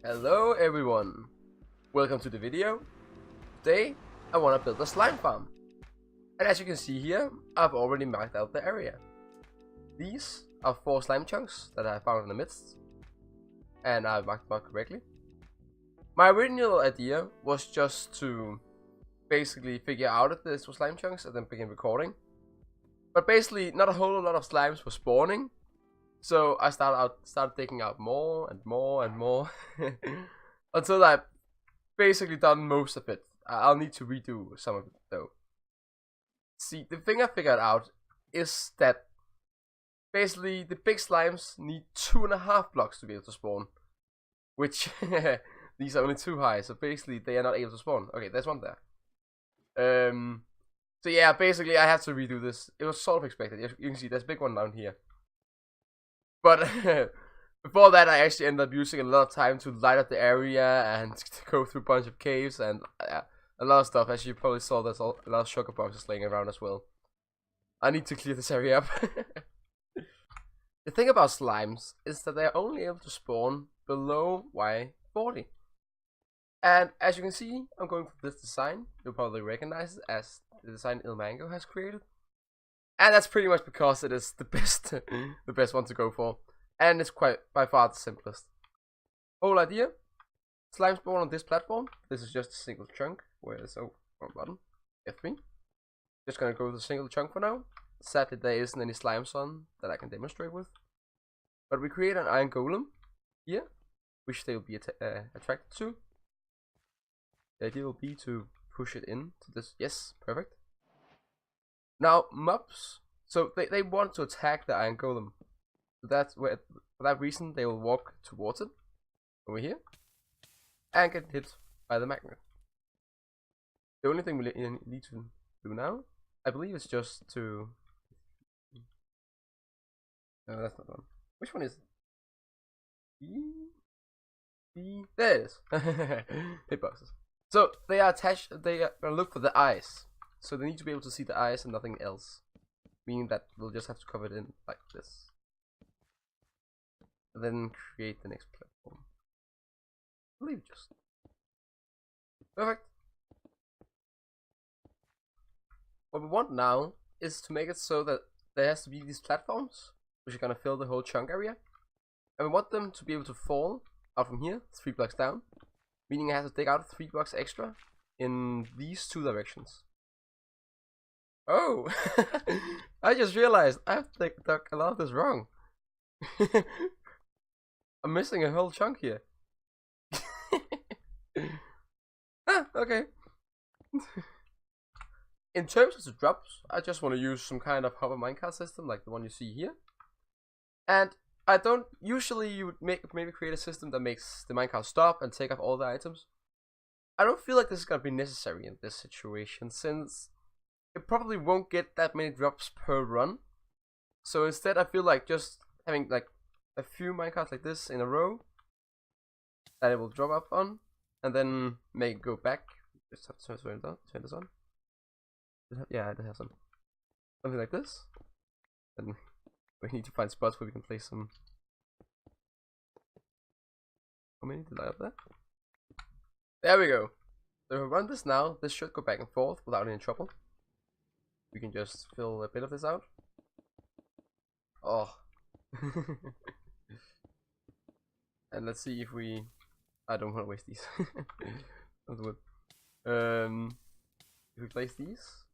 Hello everyone, welcome to the video. Today I want to build a slime farm, and as you can see here, I've already marked out the area. These are 4 slime chunks that I found in the midst, and I've marked them out correctly. My original idea was just to basically figure out if this was slime chunks and then begin recording, but basically not a whole lot of slimes were spawning. So I started taking out more and more and more until I've basically done most of it. I'll need to redo some of it though. See, the thing I figured out is that basically the big slimes need 2.5 blocks to be able to spawn, which these are only 2 high, so basically they are not able to spawn. Okay, there's one there. So yeah, basically I have to redo this. It was sort of expected. You can see there's a big one down here. But before that, I actually ended up using a lot of time to light up the area and to go through a bunch of caves and a lot of stuff. As you probably saw, there's a lot of sugar boxes laying around as well. I need to clear this area up. The thing about slimes is that they're only able to spawn below Y40. And as you can see, I'm going for this design. You'll probably recognize it as the design Ilmango has created. And that's pretty much because it is the best the best one to go for. And it's quite by far the simplest. Whole idea, slime spawn on this platform. This is just a single chunk. Where is wrong button? F3. Just gonna go with a single chunk for now. Sadly there isn't any slimes on that I can demonstrate with. But we create an iron golem here, which they will be attracted to. The idea will be to push it in to this. Yes, perfect. Now mobs, so they want to attack the iron golem. So that's where, for that reason, they will walk towards it over here and get hit by the magnet. The only thing we need to do now, I believe, is just to. No, that's not one. Which one is it? There it is. Hitboxes. So they are attached. They are gonna look for the eyes. So they need to be able to see the eyes and nothing else. Meaning that we'll just have to cover it in like this. And then create the next platform. I believe just. Perfect. What we want now is to make it so that there has to be these platforms, which are gonna fill the whole chunk area. And we want them to be able to fall out from here, 3 blocks down. Meaning I have to take out 3 blocks extra in these 2 directions. Oh, I just realized I've dug a lot of this wrong. I'm missing a whole chunk here. Okay. In terms of the drops, I just want to use some kind of hover minecart system like the one you see here. And I don't usually you would maybe create a system that makes the minecart stop and take off all the items. I don't feel like this is gonna be necessary in this situation since it probably won't get that many drops per run. So instead I feel like just having like a few minecarts like this in a row that it will drop up on and then make it go back. Just have to turn this on. Yeah, it has something like this. And we need to find spots where we can place some. How many did I have there? There we go. So if we run this now, this should go back and forth without any trouble. We can just fill a bit of this out. Oh. And let's see if we. I don't want to waste these. If we place these,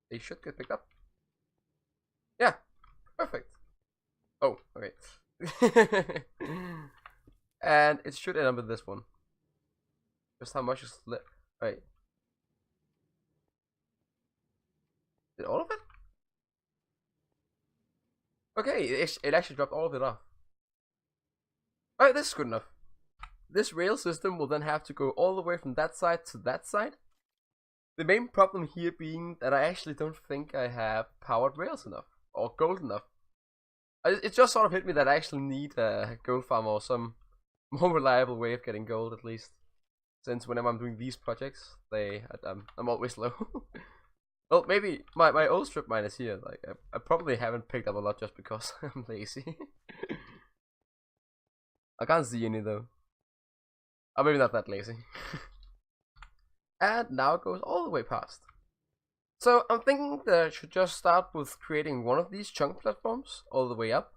they should get picked up. Yeah, perfect. Oh, okay. And it should end up with this one. Just how much is left? Right. Did all of it? Okay, it actually dropped all of it off. Alright, this is good enough. This rail system will then have to go all the way from that side to that side. The main problem here being that I actually don't think I have powered rails enough. Or gold enough. It just sort of hit me that I actually need a gold farm or some more reliable way of getting gold at least. Since whenever I'm doing these projects, I'm always low. Well, maybe my old strip mine is here. Like I probably haven't picked up a lot just because I'm lazy. I can't see any though. Oh, maybe not that lazy. And now it goes all the way past. So I'm thinking that I should just start with creating one of these chunk platforms all the way up,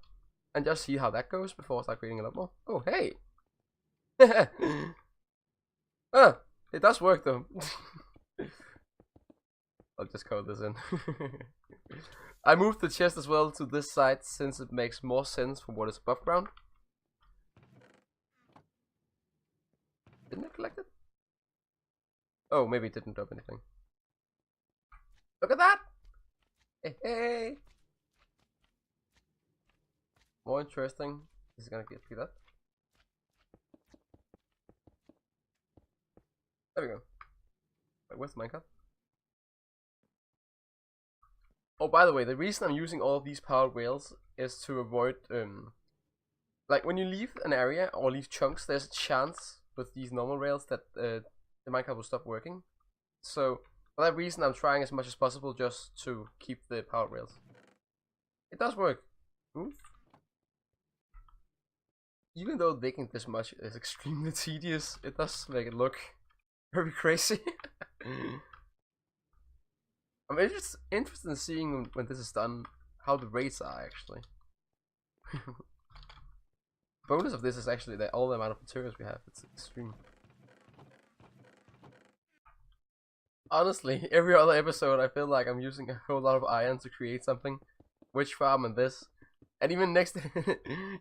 and just see how that goes before I start creating a lot more. Oh, hey! It does work though. I'll just code this in. I moved the chest as well to this side since it makes more sense for what is above ground. Didn't it collect it? Oh, maybe it didn't drop anything. Look at that! Hey, hey! More interesting. This is gonna get picked up. There we go. Wait, where's the minecart? Oh, by the way, the reason I'm using all of these powered rails is to avoid, like when you leave an area or leave chunks, there's a chance with these normal rails that the minecart will stop working. So for that reason, I'm trying as much as possible just to keep the powered rails. It does work. Oof. Even though digging this much is extremely tedious, it does make it look very crazy. I'm interested in seeing when this is done how the rates are actually. Bonus of this is actually that all the amount of materials we have. It's extreme. Honestly, every other episode I feel like I'm using a whole lot of iron to create something. Witch farm and this. And even next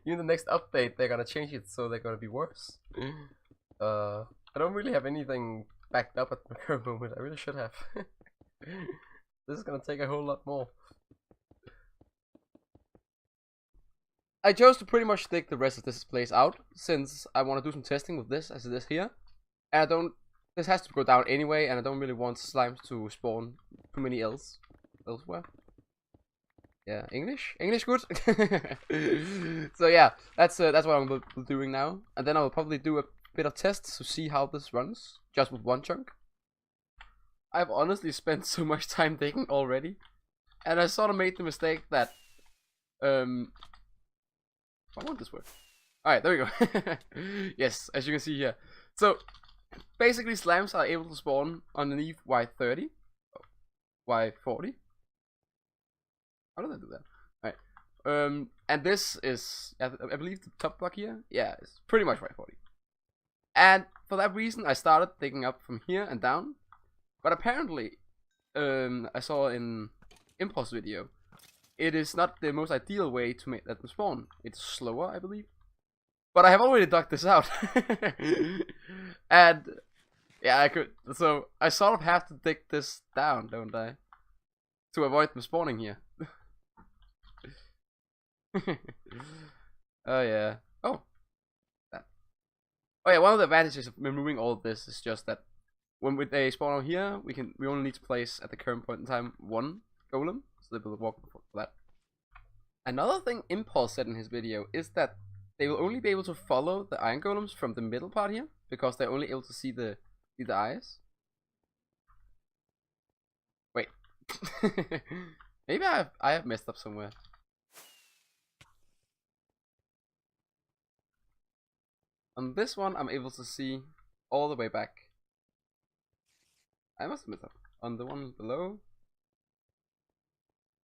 even the next update they're gonna change it so they're gonna be worse. I don't really have anything backed up at the current moment. I really should have. This is gonna take a whole lot more. I chose to pretty much dig the rest of this place out since I want to do some testing with this as it is here. And I don't. This has to go down anyway, and I don't really want slimes to spawn too many elsewhere. Yeah, English good. So yeah, that's what I'm doing now, and then I'll probably do a bit of tests to see how this runs just with one chunk. I've honestly spent so much time digging already, and I sort of made the mistake that why won't this work? Alright, there we go. Yes, as you can see here. So basically slimes are able to spawn underneath Y30, Y40. How did I do that? Alright. And this is, I believe the top block here. Yeah, it's pretty much Y40. And for that reason, I started digging up from here and down. But apparently, I saw in Impulse video, it is not the most ideal way to make them spawn. It's slower, I believe. But I have already dug this out. And yeah, I could. So I sort of have to dig this down, don't I? To avoid them spawning here. Oh yeah. Oh. Oh yeah, one of the advantages of removing all of this is just that when they spawn out here, we only need to place at the current point in time one golem, so they will walk for that. Another thing Impulse said in his video is that they will only be able to follow the iron golems from the middle part here, because they're only able to see the eyes. Wait. Maybe I have messed up somewhere. On this one, I'm able to see all the way back. I must have messed up. On the one below.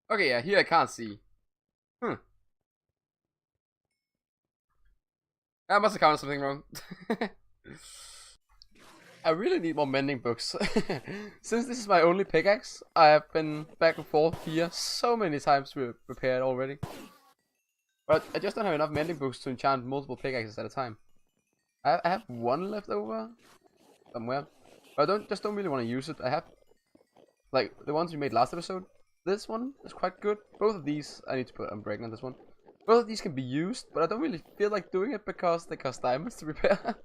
Okay, yeah, here I can't see. I must have counted something wrong. I really need more mending books. Since this is my only pickaxe, I have been back and forth here so many times to repair it already. But I just don't have enough mending books to enchant multiple pickaxes at a time. I have one left over somewhere, but I don't really want to use it. I have like the ones we made last episode. This one is quite good. Both of these I need to put on breaking on this one. Both of these can be used, but I don't really feel like doing it because they cost diamonds to repair.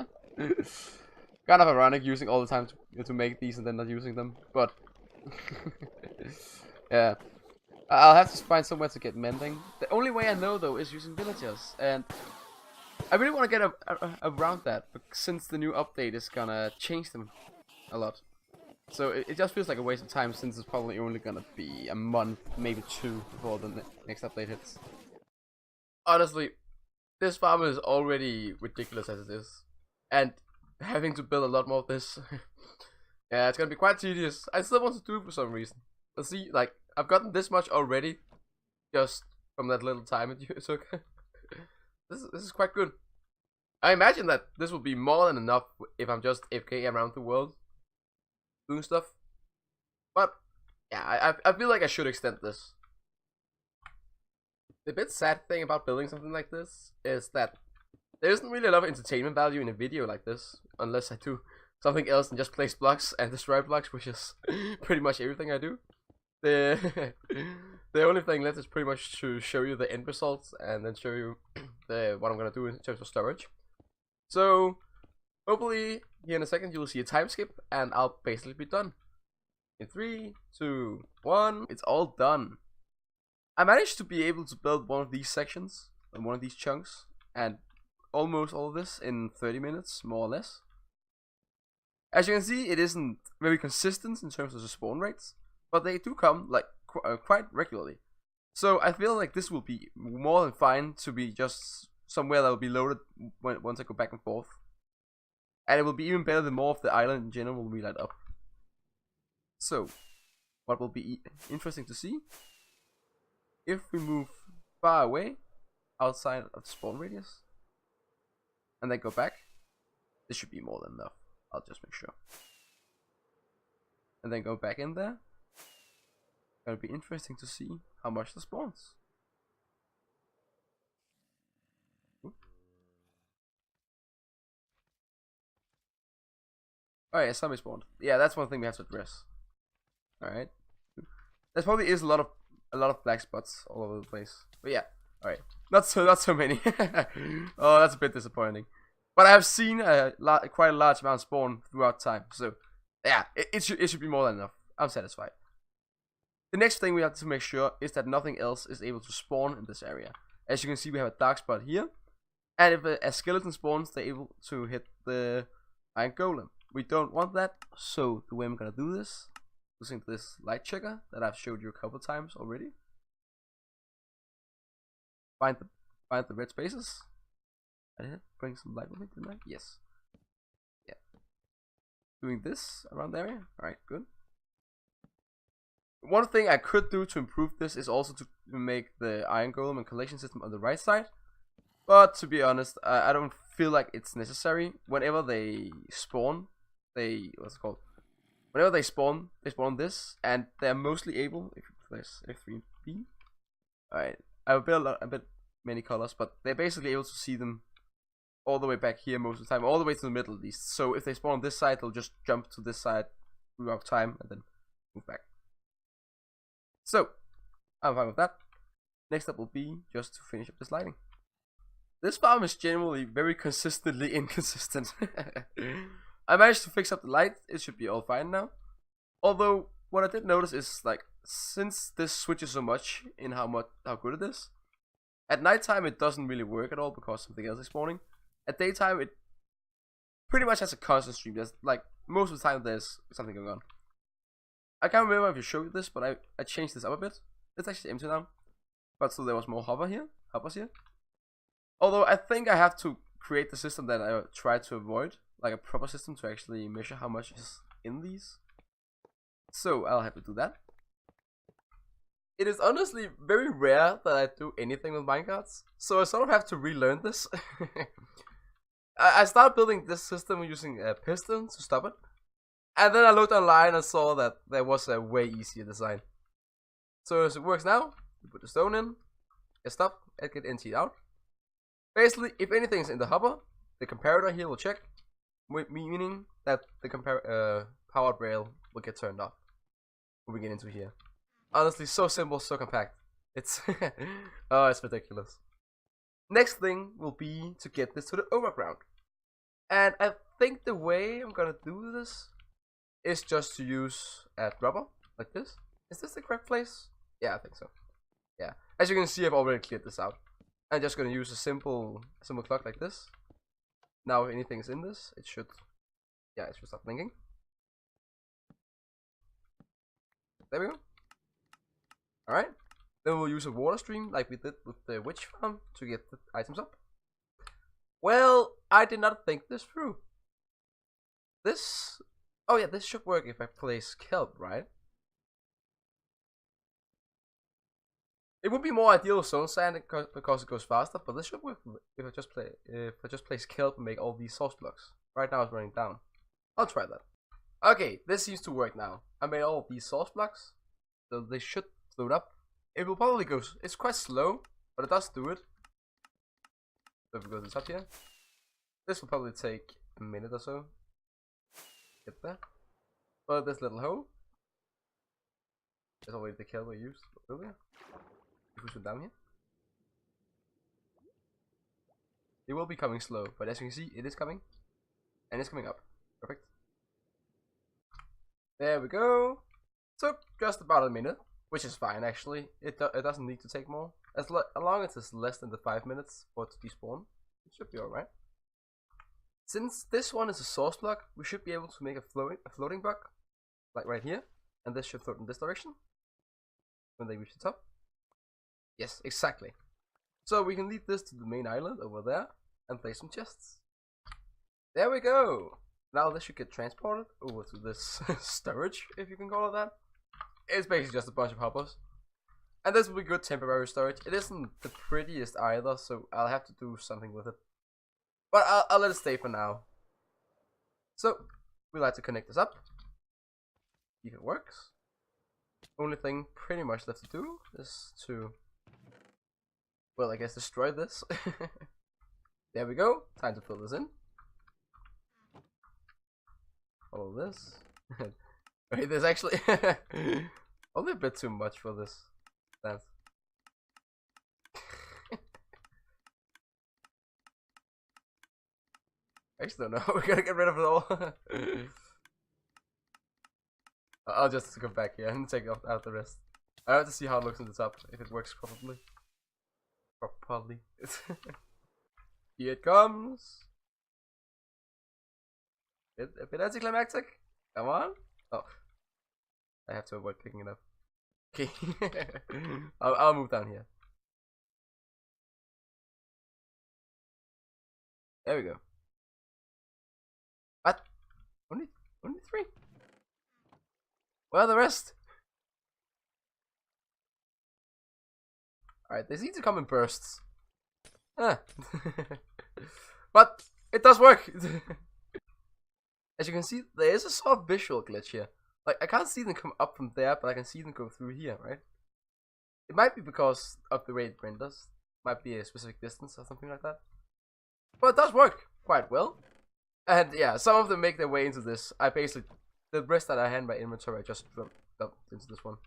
Kind of ironic using all the time to make these and then not using them, but yeah. I'll have to find somewhere to get mending. The only way I know though is using villagers, and I really want to get around that, but since the new update is gonna change them a lot. So it just feels like a waste of time since it's probably only gonna be a month, maybe 2 before the next update hits. Honestly, This farm is already ridiculous as it is. And having to build a lot more of this. Yeah, it's gonna be quite tedious. I still want to do it for some reason. Let's see, like, I've gotten this much already. Just from that little time it took. This is quite good. I imagine that this will be more than enough if I'm just AFK around the world. Doing stuff. But, yeah, I feel like I should extend this. The bit sad thing about building something like this is that there isn't really a lot of entertainment value in a video like this, unless I do something else than just place blocks and destroy blocks, which is pretty much everything I do. The the only thing left is pretty much to show you the end results and then show you what I'm gonna do in terms of storage. So hopefully here in a second you'll see a time skip and I'll basically be done. In 3, 2, 1, it's all done. I managed to be able to build one of these sections and one of these chunks and almost all of this in 30 minutes, more or less. As you can see, it isn't very consistent in terms of the spawn rates, but they do come like quite regularly. So I feel like this will be more than fine to be just somewhere that will be loaded once I go back and forth. And it will be even better the more of the island in general will be light up. So, what will be interesting to see, if we move far away outside of the spawn radius and then go back, this should be more than enough. I'll just make sure. And then go back in there. It'll be interesting to see how much the spawns. Oh yeah, somebody spawned. Yeah, that's one thing we have to address. Alright. There probably is a lot of black spots all over the place. But yeah, alright. Not so many. Oh, that's a bit disappointing. But I have seen quite a large amount spawn throughout time. So yeah, it should be more than enough. I'm satisfied. The next thing we have to make sure is that nothing else is able to spawn in this area. As you can see, we have a dark spot here. And if a skeleton spawns, they're able to hit the iron golem. We don't want that, so the way I'm gonna do this, using this light checker that I've showed you a couple times already. Find the red spaces. I did bring some light with me, didn't I? Yes. Yeah. Doing this around the area. Alright, good. One thing I could do to improve this is also to make the iron golem and collection system on the right side. But to be honest, I don't feel like it's necessary. Whenever they spawn, whenever they spawn this, and they're mostly able, if you press F3B. Alright, I have a bit many colors, but they're basically able to see them all the way back here most of the time, all the way to the middle at least. So if they spawn on this side, they'll just jump to this side throughout time and then move back. So, I'm fine with that. Next up will be just to finish up this lighting. This farm is generally very consistently inconsistent. I managed to fix up the light, it should be all fine now. Although, what I did notice is, like, since this switches so much in how good it is, at nighttime it doesn't really work at all because something else is spawning. At daytime it pretty much has a constant stream. There's, like, most of the time there's something going on. I can't remember if you showed this, but I changed this up a bit. It's actually empty now. But still there was more hoppers here. Although I think I have to create the system that I tried to avoid, like a proper system to actually measure how much is in these. So I'll have to do that. It is honestly very rare that I do anything with minecarts, so I sort of have to relearn this. I started building this system using a piston to stop it. And then I looked online and saw that there was a way easier design. So as it works now, you put the stone in, get stopped, and get emptied out. Basically, if anything's in the hopper, the comparator here will check, meaning that the powered rail will get turned off when we get into here. Honestly, so simple, so compact. It's oh, it's ridiculous. Next thing will be to get this to the overground. And I think the way I'm gonna do this is just to use a dropper like this. Is this the correct place? Yeah, I think so. Yeah. As you can see, I've already cleared this out. I'm just gonna use a simple clock like this. Now if anything's in this, it should stop blinking. There we go. Alright. Then we'll use a water stream like we did with the witch farm to get the items up. Well, I did not think this through. This... Oh yeah, this should work if I place kelp, right? It would be more ideal with stone sand because it goes faster, but this should work if I just place kelp and make all these source blocks. Right now it's running down. I'll try that. Okay, this seems to work now. I made all of these source blocks, so they should load up. It will probably go. It's quite slow, but it does do it. So if we go to the top here, this will probably take a minute or so. Get there. But this little hole is already the kelp we used earlier. Push it down here. It will be coming slow, but as you can see, it is coming. And it's coming up. Perfect. There we go. Took just about a minute, which is fine actually. It doesn't need to take more. As long as it's less than the 5 minutes for it to despawn, it should be alright. Since this one is a source block, we should be able to make a floating block, like right here. And this should float in this direction when they reach the top. Yes, exactly. So we can lead this to the main island over there and place some chests. There we go. Now this should get transported over to this storage, if you can call it that. It's basically just a bunch of hoppers. And this will be good temporary storage. It isn't the prettiest either, so I'll have to do something with it. But I'll let it stay for now. So, we like to connect this up. See if it works. Only thing pretty much left to do is to... well, I guess destroy this. There we go. Time to fill this in. All of this. Wait, there's actually only a bit too much for this. That. I actually don't know. We gotta get rid of it all. I'll just go back here and take out the rest. I have to see how it looks on the top. If it works properly. Here it comes. A bit anticlimactic. Come on. Oh, I have to avoid picking it up. Okay. I'll move down here. There we go. What? Only 3? Where are the rest? Alright, they seem to come in bursts. Ah. But it does work. As you can see, there is a sort of visual glitch here. Like, I can't see them come up from there, but I can see them go through here, right? It might be because of the way it renders. Might be a specific distance or something like that. But it does work quite well. And yeah, some of them make their way into this. The rest that I had in my inventory, I just dumped into this one.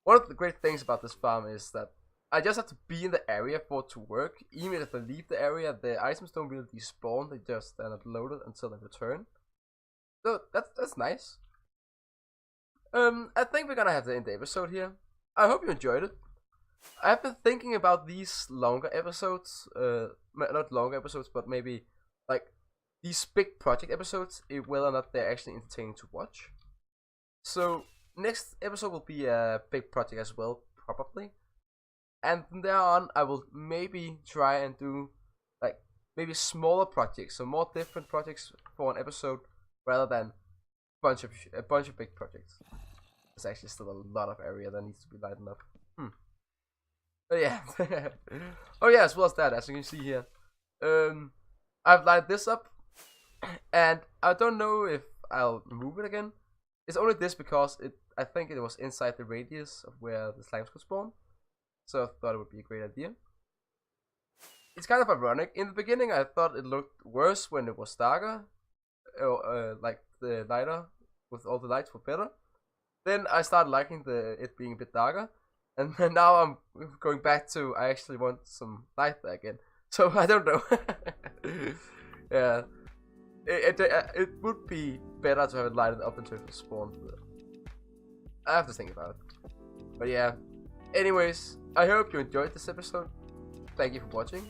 One of the great things about this farm is that I just have to be in the area for it to work. Even if I leave the area, the items don't really despawn. They just stand uploaded until they return. So that's nice. I think we're gonna have to end the episode here. I hope you enjoyed it. I've been thinking about these longer episodes. Not longer episodes, but maybe like these big project episodes, whether or not they're actually entertaining to watch. So next episode will be a big project as well, probably. And from there on, I will maybe try and do like maybe smaller projects, so more different projects for an episode rather than a bunch of big projects. There's actually still a lot of area that needs to be lightened up. But yeah. Oh yeah, as well as that, as you can see here, I've lighted this up, and I don't know if I'll remove it again. It's only this because I think it was inside the radius of where the slimes could spawn. So I thought it would be a great idea. It's kind of ironic. In the beginning I thought it looked worse when it was darker. Like the lighter, with all the lights were better. Then I started liking it being a bit darker. And then now I'm going back to, I actually want some light there again. So I don't know. Yeah. It would be better to have it lighted up until it spawned. I have to think about it. But yeah. Anyways, I hope you enjoyed this episode. Thank you for watching,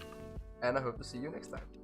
and I hope to see you next time.